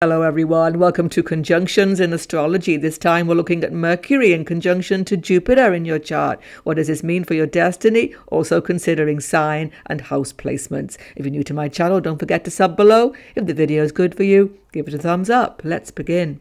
Hello everyone, welcome to Conjunctions in Astrology. This time we're looking at Mercury in conjunction to Jupiter in your chart. What does this mean for your destiny? Also considering sign and house placements. If you're new to my channel, don't forget to sub below. If the video is good for you, give it a thumbs up. Let's begin.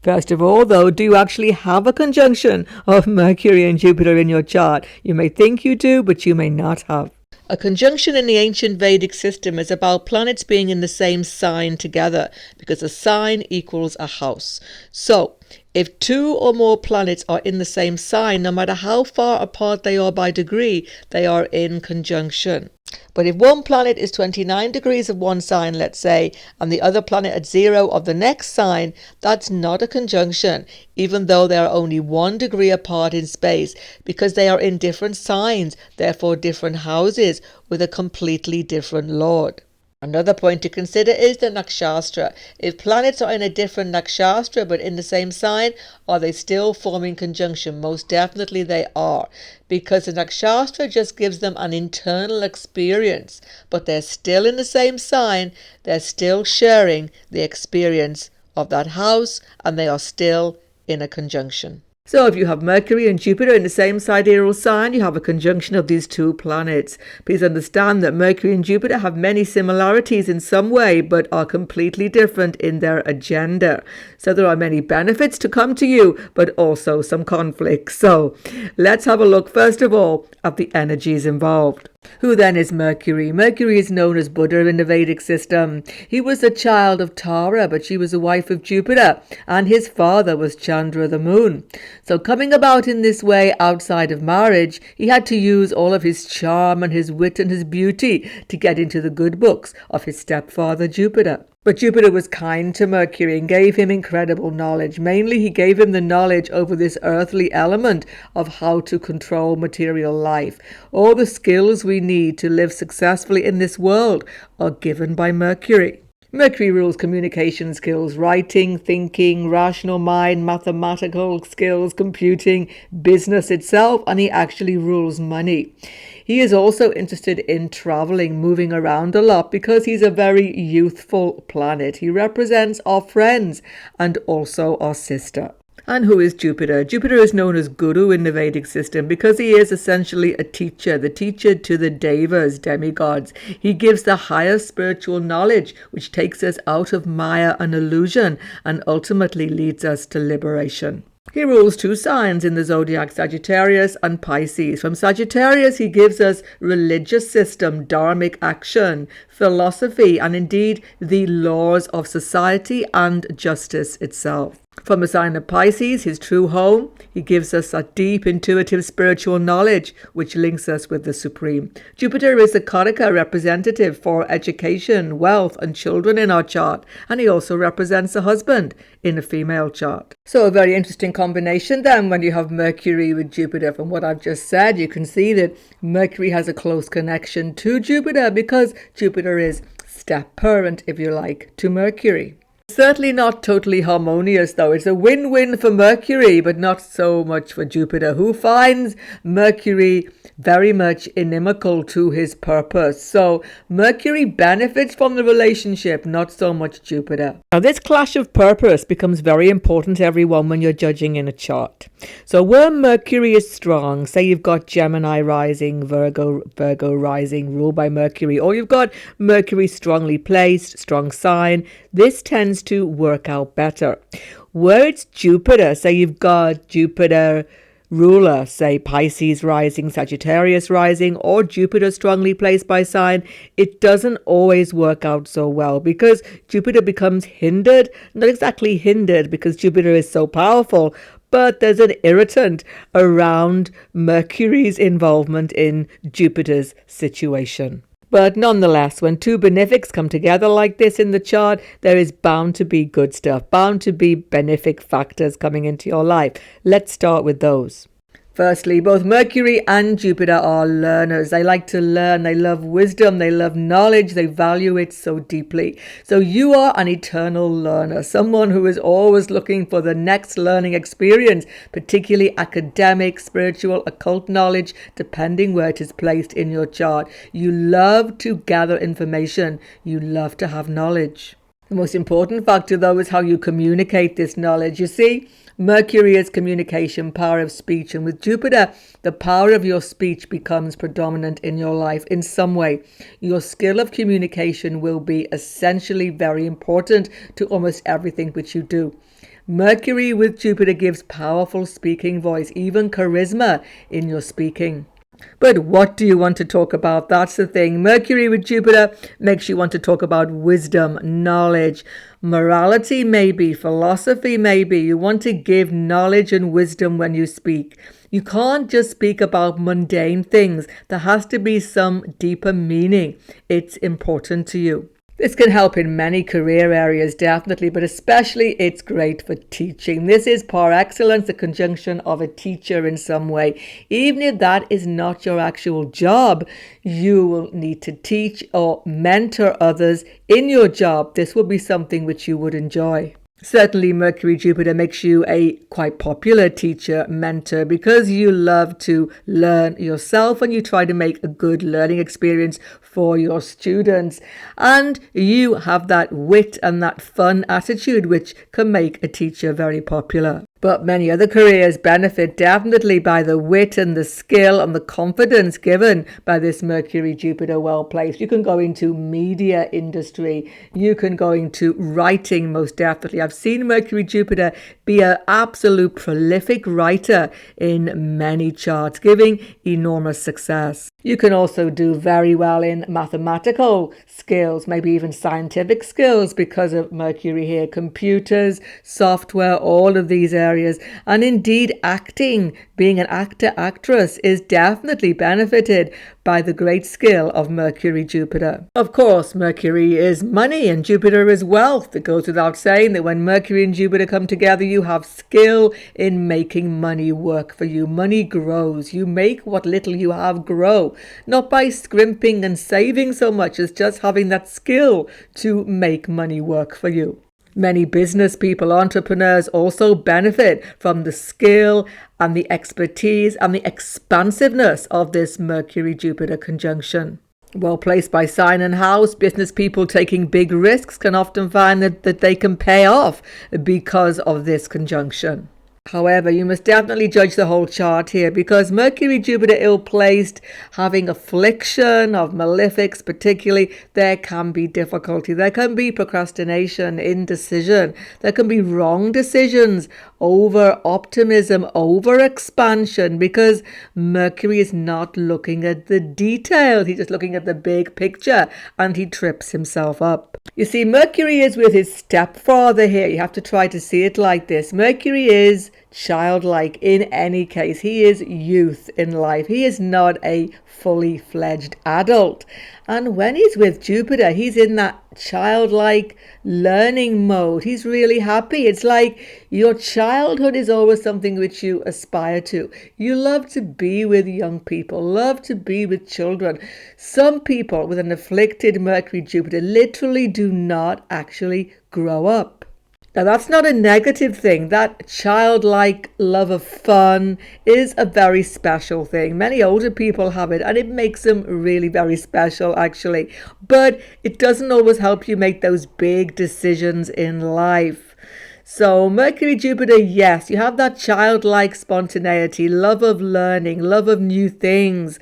First of all, though, do you actually have a conjunction of Mercury and Jupiter in your chart? You may think you do, but you may not have. A conjunction in the ancient Vedic system is about planets being in the same sign together, because a sign equals a house. So, if two or more planets are in the same sign, no matter how far apart they are by degree, they are in conjunction. But if one planet is 29 degrees of one sign, let's say, and the other planet at 0 of the next sign, that's not a conjunction, even though they are only 1 degree apart in space, because they are in different signs, therefore different houses, with a completely different lord. Another point to consider is the nakshatra. If planets are in a different nakshatra but in the same sign, are they still forming conjunction? Most definitely they are, because the nakshatra just gives them an internal experience, but they're still in the same sign, they're still sharing the experience of that house, and they are still in a conjunction. So if you have Mercury and Jupiter in the same sidereal sign, you have a conjunction of these two planets. Please understand that Mercury and Jupiter have many similarities in some way, but are completely different in their agenda. So there are many benefits to come to you, but also some conflicts. So let's have a look, first of all, at the energies involved. Who then is Mercury? Mercury is known as Buddha in the Vedic system. He was a child of Tara, but she was the wife of Jupiter, and his father was Chandra, the moon. So coming about in this way outside of marriage, he had to use all of his charm and his wit and his beauty to get into the good books of his stepfather Jupiter. But Jupiter was kind to Mercury and gave him incredible knowledge. Mainly, he gave him the knowledge over this earthly element of how to control material life. All the skills we need to live successfully in this world are given by Mercury. Mercury rules communication skills, writing, thinking, rational mind, mathematical skills, computing, business itself, and he actually rules money. He is also interested in traveling, moving around a lot, because he's a very youthful planet. He represents our friends and also our sister. And who is Jupiter? Jupiter is known as Guru in the Vedic system because he is essentially a teacher, the teacher to the devas, demigods. He gives the higher spiritual knowledge, which takes us out of Maya and illusion and ultimately leads us to liberation. He rules two signs in the zodiac, Sagittarius and Pisces. From Sagittarius, he gives us religious system, dharmic action, philosophy, and indeed the laws of society and justice itself. From the sign of Pisces, his true home, he gives us a deep intuitive spiritual knowledge which links us with the Supreme. Jupiter is the Karaka representative for education, wealth and children in our chart, and he also represents a husband in a female chart. So a very interesting combination then when you have Mercury with Jupiter. From what I've just said, you can see that Mercury has a close connection to Jupiter because Jupiter is step-parent, if you like, to Mercury. Certainly not totally harmonious, though. It's a win-win for Mercury, but not so much for Jupiter, who finds Mercury very much inimical to his purpose. So Mercury benefits from the relationship, not so much Jupiter. Now, this clash of purpose becomes very important, everyone, when you're judging in a chart. So where Mercury is strong, say you've got Gemini rising, Virgo rising, ruled by Mercury, or you've got Mercury strongly placed, strong sign, this tends to work out better. Where it's Jupiter, say you've got Jupiter ruler, say Pisces rising, Sagittarius rising, or Jupiter strongly placed by sign, it doesn't always work out so well because Jupiter becomes hindered, not exactly hindered because Jupiter is so powerful, but there's an irritant around Mercury's involvement in Jupiter's situation. But nonetheless, when two benefics come together like this in the chart, there is bound to be good stuff, bound to be benefic factors coming into your life. Let's start with those. Firstly, both Mercury and Jupiter are learners. They like to learn. They love wisdom. They love knowledge. They value it so deeply. So you are an eternal learner, someone who is always looking for the next learning experience, particularly academic, spiritual, occult knowledge, depending where it is placed in your chart. You love to gather information. You love to have knowledge. The most important factor, though, is how you communicate this knowledge. You see, Mercury is communication, power of speech, and with Jupiter, the power of your speech becomes predominant in your life in some way. Your skill of communication will be essentially very important to almost everything which you do. Mercury with Jupiter gives powerful speaking voice, even charisma in your speaking. But what do you want to talk about? That's the thing. Mercury with Jupiter makes you want to talk about wisdom, knowledge, morality maybe, philosophy maybe. You want to give knowledge and wisdom when you speak. You can't just speak about mundane things. There has to be some deeper meaning. It's important to you. This can help in many career areas, definitely, but especially it's great for teaching. This is par excellence, the conjunction of a teacher in some way. Even if that is not your actual job, you will need to teach or mentor others in your job. This will be something which you would enjoy. Certainly, Mercury Jupiter makes you a quite popular teacher, mentor, because you love to learn yourself and you try to make a good learning experience for your students. And you have that wit and that fun attitude which can make a teacher very popular. But many other careers benefit definitely by the wit and the skill and the confidence given by this Mercury Jupiter well placed. You can go into media industry. You can go into writing most definitely. I've seen Mercury Jupiter be an absolute prolific writer in many charts, giving enormous success. You can also do very well in mathematical skills, maybe even scientific skills because of Mercury here. Computers, software, all of these areas. And indeed, acting, being an actor, actress is definitely benefited by the great skill of Mercury Jupiter. Of course, Mercury is money and Jupiter is wealth. It goes without saying that when Mercury and Jupiter come together, you have skill in making money work for you. Money grows. You make what little you have grow, not by scrimping and saving so much as just having that skill to make money work for you. Many business people, entrepreneurs also benefit from the skill and the expertise and the expansiveness of this Mercury-Jupiter conjunction. Well placed by sign and house, business people taking big risks can often find that they can pay off because of this conjunction. However, you must definitely judge the whole chart here because Mercury, Jupiter ill-placed, having affliction of malefics particularly, there can be difficulty. There can be procrastination, indecision. There can be wrong decisions, over-optimism, over-expansion because Mercury is not looking at the details. He's just looking at the big picture and he trips himself up. You see, Mercury is with his stepfather here. You have to try to see it like this. Mercury is childlike in any case. He is youth in life. He is not a fully fledged adult. And when he's with Jupiter, he's in that childlike learning mode. He's really happy. It's like your childhood is always something which you aspire to. You love to be with young people, love to be with children. Some people with an afflicted Mercury Jupiter literally do not actually grow up. Now, that's not a negative thing. That childlike love of fun is a very special thing. Many older people have it, and it makes them really very special, actually. But it doesn't always help you make those big decisions in life. So Mercury, Jupiter, yes, you have that childlike spontaneity, love of learning, love of new things.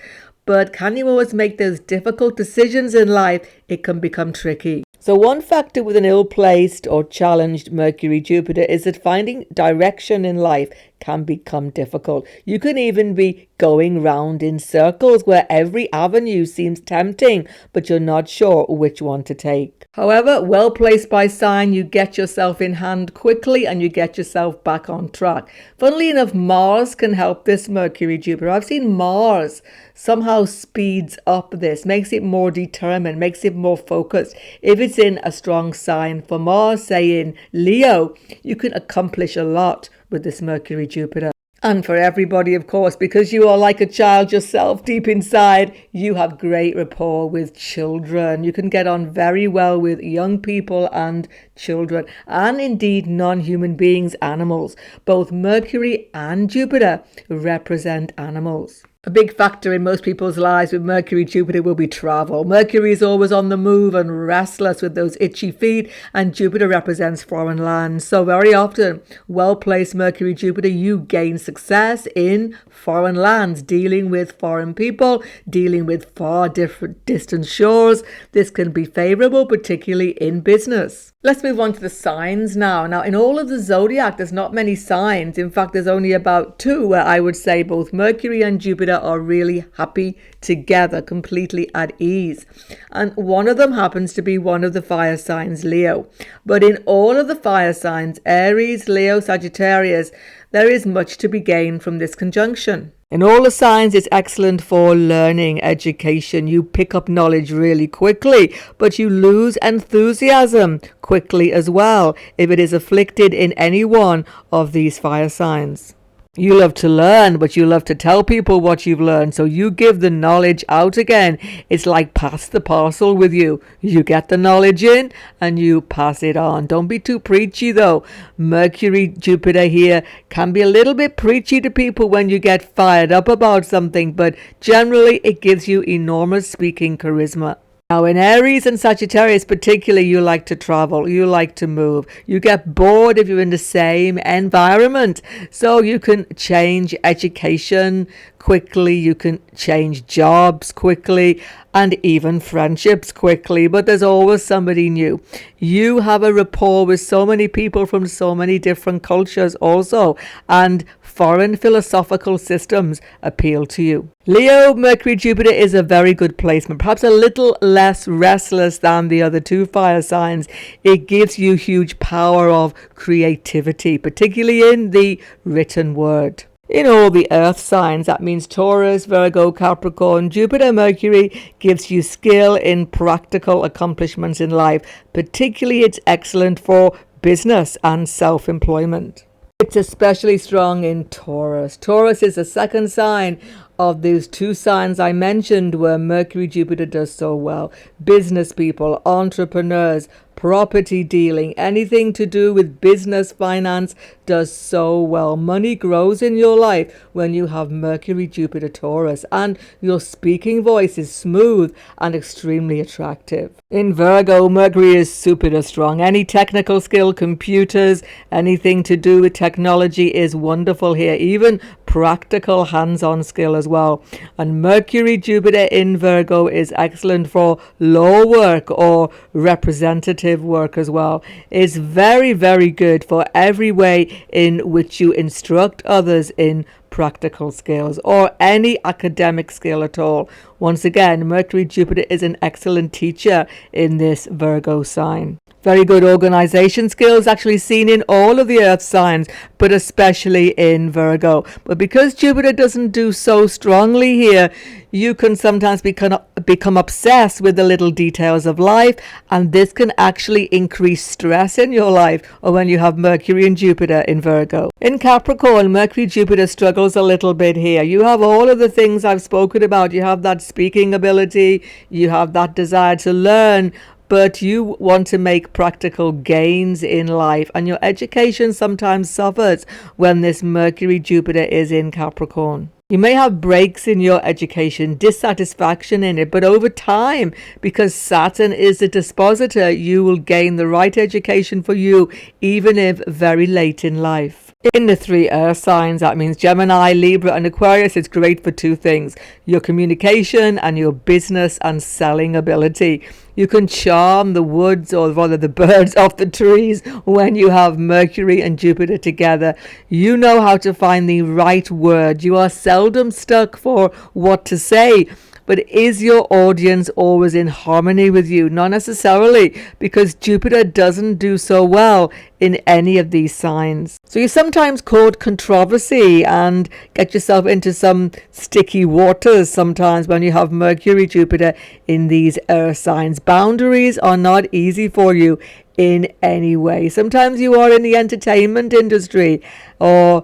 But can you always make those difficult decisions in life? It can become tricky. So one factor with an ill-placed or challenged Mercury Jupiter is that finding direction in life can become difficult. You can even be going round in circles where every avenue seems tempting, but you're not sure which one to take. However, well placed by sign, you get yourself in hand quickly and you get yourself back on track. Funnily enough, Mars can help this Mercury Jupiter. I've seen Mars somehow speeds up this, makes it more determined, makes it more focused. If it's in a strong sign for Mars, say in Leo, you can accomplish a lot with this Mercury Jupiter. And for everybody, of course, because you are like a child yourself deep inside, you have great rapport with children. You can get on very well with young people and children, and indeed non-human beings, animals. Both Mercury and Jupiter represent animals. A big factor in most people's lives with Mercury Jupiter will be travel. Mercury is always on the move and restless with those itchy feet, and Jupiter represents foreign lands. So very often, well-placed Mercury Jupiter, you gain success in foreign lands, dealing with foreign people, dealing with far different distant shores. This can be favorable, particularly in business. Let's move on to the signs now. Now, in all of the zodiac, there's not many signs. In fact, there's only about 2 where I would say both Mercury and Jupiter are really happy together, completely at ease. And one of them happens to be one of the fire signs, Leo. But in all of the fire signs, Aries, Leo, Sagittarius, there is much to be gained from this conjunction. In all the signs, it's excellent for learning, education. You pick up knowledge really quickly, but you lose enthusiasm quickly as well if it is afflicted in any one of these fire signs. You love to learn, but you love to tell people what you've learned. So you give the knowledge out again. It's like pass the parcel with you. You get the knowledge in and you pass it on. Don't be too preachy though. Mercury, Jupiter here can be a little bit preachy to people when you get fired up about something, but generally it gives you enormous speaking charisma. Now in Aries and Sagittarius particularly, you like to travel, you like to move. You get bored if you're in the same environment. So you can change education quickly, you can change jobs quickly, and even friendships quickly. But there's always somebody new. You have a rapport with so many people from so many different cultures also, and foreign philosophical systems appeal to you. Leo, Mercury, Jupiter is a very good placement, perhaps a little less restless than the other 2 fire signs. It gives you huge power of creativity, particularly in the written word. In all the earth signs, that means Taurus, Virgo, Capricorn, Jupiter, Mercury gives you skill in practical accomplishments in life. Particularly, it's excellent for business and self-employment. It's especially strong in Taurus. Taurus is the second sign of those 2 signs I mentioned where Mercury, Jupiter does so well. Business people, entrepreneurs, property dealing, anything to do with business, finance does so well. Money grows in your life when you have Mercury, Jupiter, Taurus, and your speaking voice is smooth and extremely attractive. In Virgo, Mercury is super strong. Any technical skill, computers, anything to do with technology is wonderful here. Even practical hands-on skill as well. And Mercury, Jupiter in Virgo is excellent for law work or representative work as well. It's very, very good for every way in which you instruct others in practical skills or any academic skill at all. Once again, Mercury, Jupiter is an excellent teacher in this Virgo sign. Very good organization skills actually seen in all of the earth signs, but especially in Virgo. But because Jupiter doesn't do so strongly here, you can sometimes become obsessed with the little details of life, and this can actually increase stress in your life or when you have Mercury and Jupiter in Virgo. In Capricorn, Mercury, Jupiter struggles a little bit here. You have all of the things I've spoken about. You have that speaking ability, you have that desire to learn, but you want to make practical gains in life, and your education sometimes suffers when this Mercury Jupiter is in Capricorn. You may have breaks in your education, dissatisfaction in it, but over time, because Saturn is the dispositor, you will gain the right education for you, even if very late in life. In the 3 earth signs, that means Gemini, Libra and Aquarius, it's great for 2 things: your communication and your business and selling ability. You can charm the woods, or rather the birds off the trees, when you have Mercury and Jupiter together. You know how to find the right word. You are seldom stuck for what to say. But is your audience always in harmony with you? Not necessarily, because Jupiter doesn't do so well in any of these signs. So you sometimes cause controversy and get yourself into some sticky waters sometimes when you have Mercury, Jupiter in these earth signs. Boundaries are not easy for you in any way. Sometimes you are in the entertainment industry, or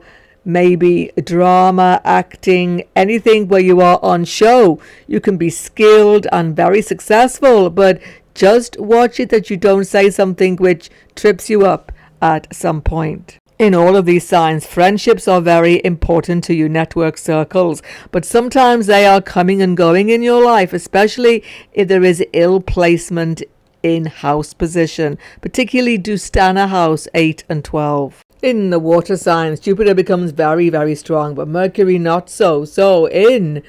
maybe drama, acting, anything where you are on show. You can be skilled and very successful, but just watch it that you don't say something which trips you up at some point. In all of these signs, friendships are very important to you, network circles, but sometimes they are coming and going in your life, especially if there is ill placement in house position, particularly Dustana house 8 and 12. In the water signs, Jupiter becomes very, very strong, but Mercury not so. So in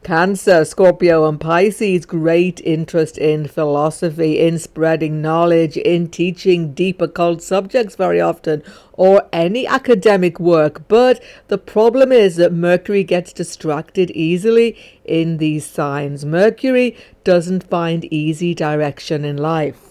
Cancer, Scorpio and Pisces, great interest in philosophy, in spreading knowledge, in teaching deep occult subjects very often, or any academic work. But the problem is that Mercury gets distracted easily in these signs. Mercury doesn't find easy direction in life.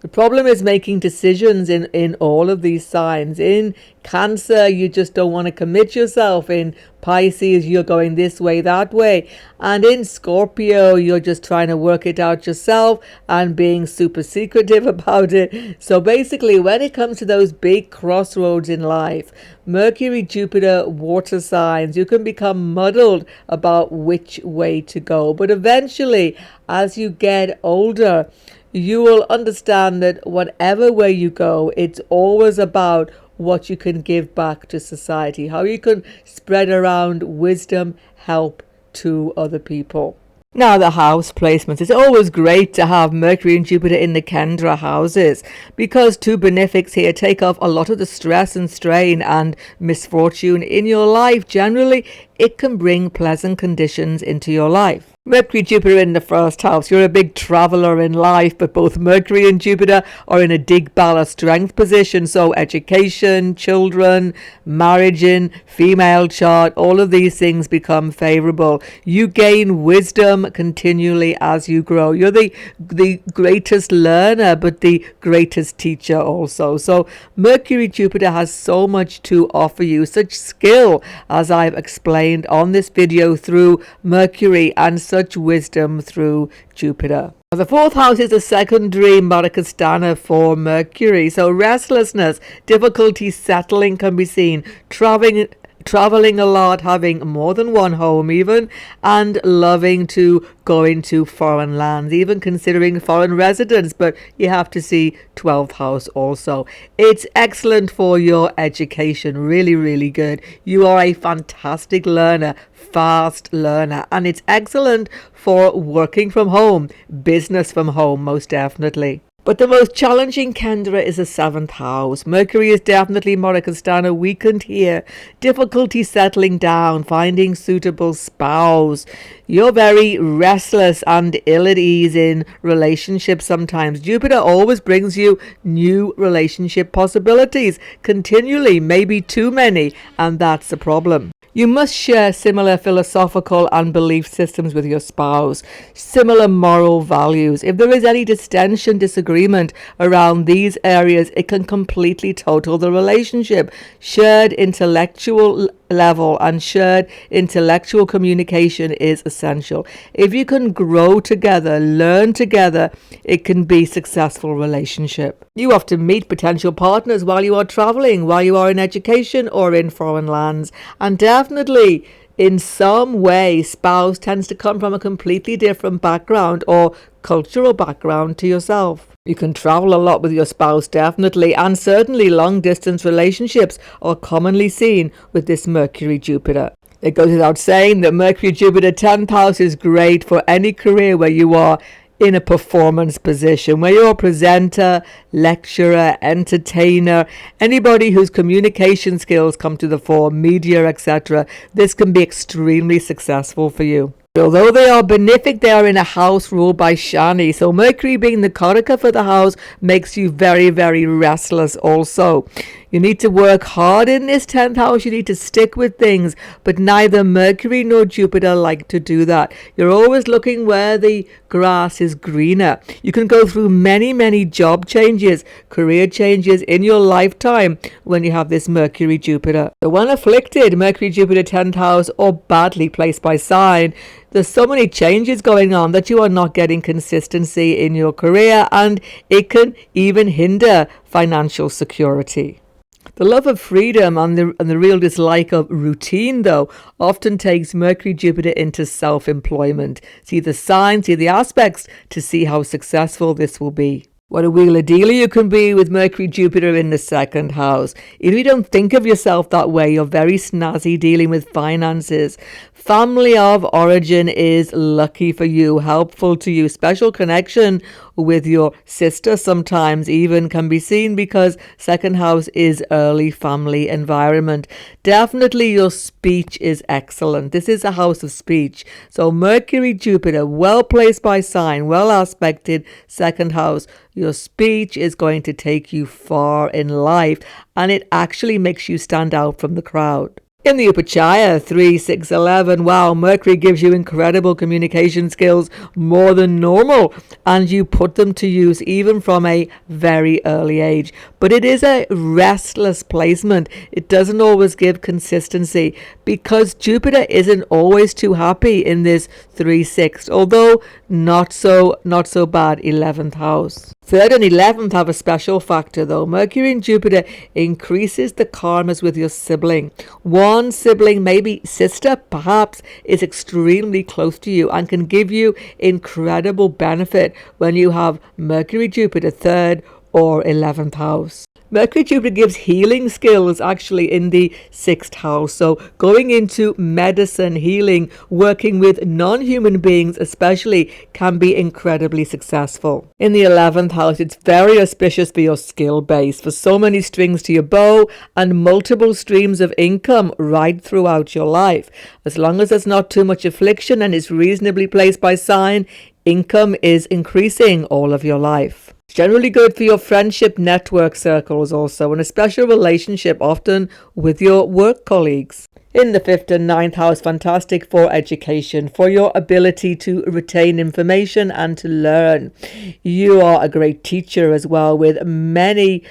The problem is making decisions in all of these signs. In Cancer, you just don't want to commit yourself. In Pisces, you're going this way, that way. And in Scorpio, you're just trying to work it out yourself and being super secretive about it. So basically, when it comes to those big crossroads in life, Mercury, Jupiter, water signs, you can become muddled about which way to go. But eventually, as you get older, you will understand that whatever way you go, it's always about what you can give back to society, how you can spread around wisdom, help to other people. Now, the house placements. It's always great to have Mercury and Jupiter in the Kendra houses because two benefics here take off a lot of the stress and strain and misfortune in your life. Generally, it can bring pleasant conditions into your life. Mercury, Jupiter in the first house. You're a big traveler in life, but both Mercury and Jupiter are in a Digbala strength position. So education, children, marriage in female chart, all of these things become favorable. You gain wisdom continually as you grow. You're the greatest learner, but the greatest teacher also. So Mercury, Jupiter has so much to offer you, such skill, as I've explained on this video, through Mercury, and such wisdom through Jupiter. The fourth house is a secondary Marikastana for Mercury. So restlessness, difficulty settling can be seen. Traveling a lot, having more than one home even, and loving to go into foreign lands, even considering foreign residence, but you have to see 12th house also. It's excellent for your education, really, really good. You are a fantastic learner, fast learner, and it's excellent for working from home, business from home, most definitely. But the most challenging Kendra is the 7th house. Mercury is definitely Marikastana weakened here. Difficulty settling down, finding suitable spouse. You're very restless and ill at ease in relationships sometimes. Jupiter always brings you new relationship possibilities continually, maybe too many, and that's the problem. You must share similar philosophical and belief systems with your spouse, similar moral values. If there is any distension, disagreement around these areas, it can completely total the relationship. Shared intellectual level and shared intellectual communication is essential. If you can grow together, learn together, it can be a successful relationship. You often meet potential partners while you are traveling, while you are in education or in foreign lands, and definitely in some way spouse tends to come from a completely different background or cultural background to yourself. You can travel a lot with your spouse, definitely, and certainly long-distance relationships are commonly seen with this Mercury-Jupiter. It goes without saying that Mercury-Jupiter 10th house is great for any career where you are in a performance position, where you're a presenter, lecturer, entertainer, anybody whose communication skills come to the fore, media, etc. This can be extremely successful for you. Although they are benefic, they are in a house ruled by Shani. So Mercury being the Karaka for the house makes you very, very restless also. You need to work hard in this 10th house. You need to stick with things, but neither Mercury nor Jupiter like to do that. You're always looking where the grass is greener. You can go through many, many job changes, career changes in your lifetime when you have this Mercury-Jupiter. So when afflicted, Mercury-Jupiter 10th house or badly placed by sign, there's so many changes going on that you are not getting consistency in your career, and it can even hinder financial security. The love of freedom and the real dislike of routine, though, often takes Mercury-Jupiter into self-employment. See the signs, see the aspects to see how successful this will be. What a wheeler dealer you can be with Mercury Jupiter in the second house. If you don't think of yourself that way, you're very snazzy dealing with finances. Family of origin is lucky for you, helpful to you. Special connection with your sister sometimes even can be seen because second house is early family environment. Definitely your speech is excellent. This is a house of speech. So Mercury Jupiter, well placed by sign, well aspected second house. Your speech is going to take you far in life, and it actually makes you stand out from the crowd. In the Upachaya 3, 6, 11, wow, Mercury gives you incredible communication skills, more than normal, and you put them to use even from a very early age. But it is a restless placement. It doesn't always give consistency because Jupiter isn't always too happy in this 3/6, although not so bad 11th house. 3rd and 11th have a special factor though. Mercury and Jupiter increases the karmas with your sibling. One sibling, maybe sister perhaps, is extremely close to you and can give you incredible benefit when you have Mercury Jupiter 3rd or 11th house. Mercury Jupiter gives healing skills actually in the 6th house. So going into medicine, healing, working with non-human beings especially can be incredibly successful. In the 11th house, it's very auspicious for your skill base, for so many strings to your bow and multiple streams of income right throughout your life. As long as there's not too much affliction and it's reasonably placed by sign, income is increasing all of your life. Generally good for your friendship network circles also, and a special relationship often with your work colleagues. In the 5th and 9th house, fantastic for education, for your ability to retain information and to learn. You are a great teacher as well, with many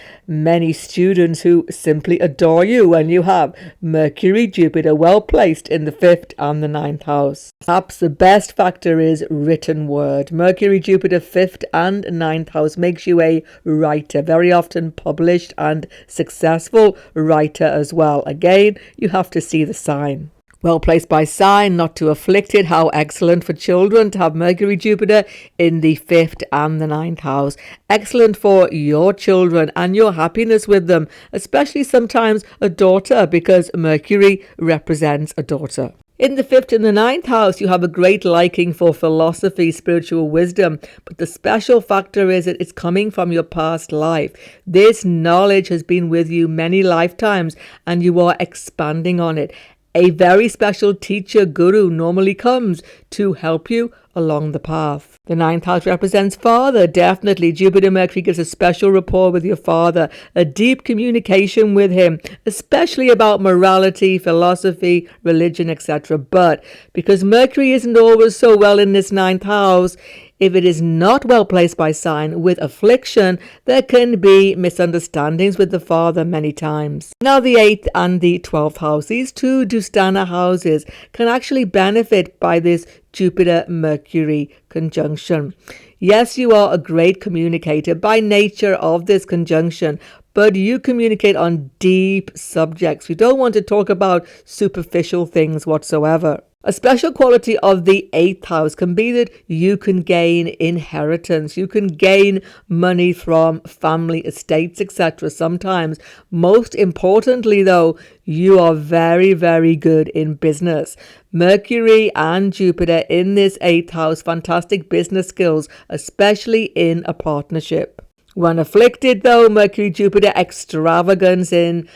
students who simply adore you when you have Mercury, Jupiter well placed in the 5th and the 9th house. Perhaps the best factor is written word. Mercury, Jupiter, 5th and 9th house makes you a writer, very often published and successful writer as well. Again, you have to see the sign. Well placed by sign, not too afflicted. How excellent for children to have Mercury Jupiter in the 5th and the 9th house. Excellent for your children and your happiness with them, especially sometimes a daughter, because Mercury represents a daughter. In the 5th and the 9th house, you have a great liking for philosophy, spiritual wisdom, but the special factor is that it's coming from your past life. This knowledge has been with you many lifetimes and you are expanding on it. A very special teacher, guru, normally comes to help you along the path. The 9th house represents father. Definitely Jupiter Mercury gives a special rapport with your father, a deep communication with him, especially about morality, philosophy, religion, etc. But because Mercury isn't always so well in this 9th house, if it is not well placed by sign with affliction, there can be misunderstandings with the father many times. Now the 8th and the 12th house, these two Dustana houses can actually benefit by this Jupiter-Mercury conjunction. Yes, you are a great communicator by nature of this conjunction, but you communicate on deep subjects. You don't want to talk about superficial things whatsoever. A special quality of the 8th house can be that you can gain inheritance. You can gain money from family estates, etc. sometimes. Most importantly, though, you are very, very good in business. Mercury and Jupiter in this 8th house, fantastic business skills, especially in a partnership. When afflicted, though, Mercury, Jupiter, extravagance in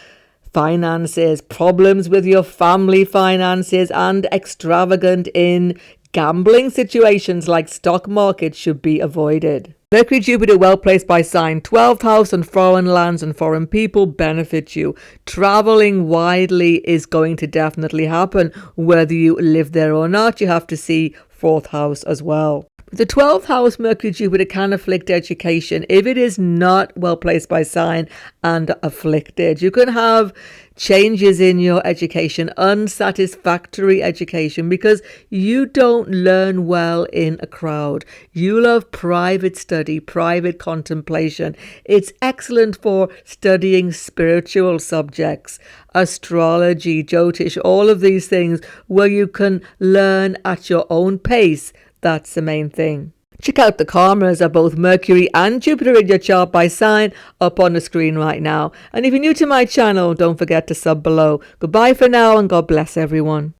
finances, problems with your family finances, and extravagant in gambling situations like stock market should be avoided. Mercury Jupiter well placed by sign, 12th house, and foreign lands and foreign people benefit you. Traveling widely is going to definitely happen. Whether you live there or not, you have to see 4th house as well. The 12th house, Mercury Jupiter, can afflict education if it is not well placed by sign and afflicted. You can have changes in your education, unsatisfactory education, because you don't learn well in a crowd. You love private study, private contemplation. It's excellent for studying spiritual subjects, astrology, Jyotish, all of these things where you can learn at your own pace. That's the main thing. Check out the karmas of both Mercury and Jupiter in your chart by sign up on the screen right now. And if you're new to my channel, don't forget to sub below. Goodbye for now and God bless everyone.